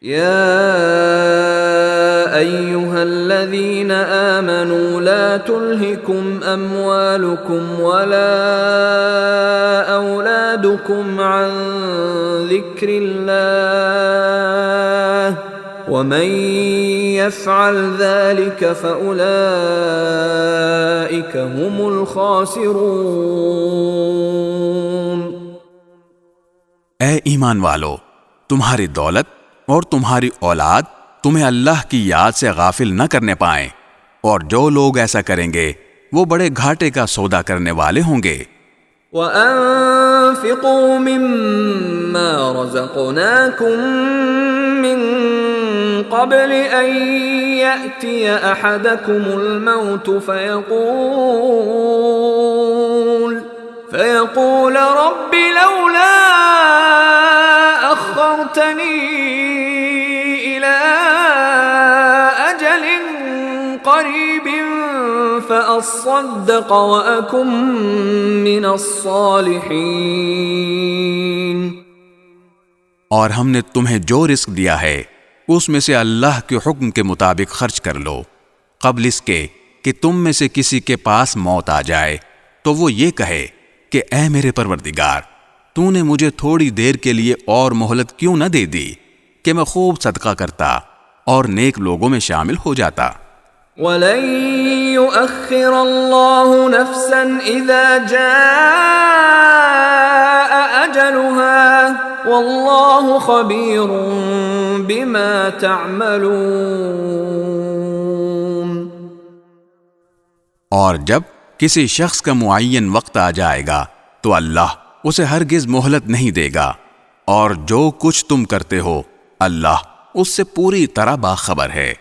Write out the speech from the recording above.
يا أيها الذين آمنوا لا تلهكم أموالكم ولا أولادكم عن ذكر الله ومن يفعل ذلك فأولئك هم الخاسرون۔ اے ایمان والو، تمہاری دولت اور تمہاری اولاد تمہیں اللہ کی یاد سے غافل نہ کرنے پائیں، اور جو لوگ ایسا کریں گے وہ بڑے گھاٹے کا سودا کرنے والے ہوں گے۔ وَأَنفِقُوا مِمَّا رَزَقْنَاكُم مِّن قَبْلِ أَن يَأْتِيَ أَحَدَكُمُ الْمَوْتُ فيقول رب لولا أخرتني إلى أجل قريب فأصدق وأكن من الصالحين۔ اور ہم نے تمہیں جو رزق دیا ہے اس میں سے اللہ کے حکم کے مطابق خرچ کر لو، قبل اس کے کہ تم میں سے کسی کے پاس موت آ جائے تو وہ یہ کہے کہ اے میرے پروردگار، تو نے مجھے تھوڑی دیر کے لیے اور مہلت کیوں نہ دے دی کہ میں خوب صدقہ کرتا اور نیک لوگوں میں شامل ہو جاتا۔ وَلَن يُؤَخِّرَ اللَّهُ نَفْسًا إِذَا جَاءَ أَجَلُهَا وَاللَّهُ خَبِيرٌ بِمَا تَعْمَلُونَ۔ اور جب کسی شخص کا معین وقت آ جائے گا تو اللہ اسے ہرگز مہلت نہیں دے گا، اور جو کچھ تم کرتے ہو اللہ اس سے پوری طرح باخبر ہے۔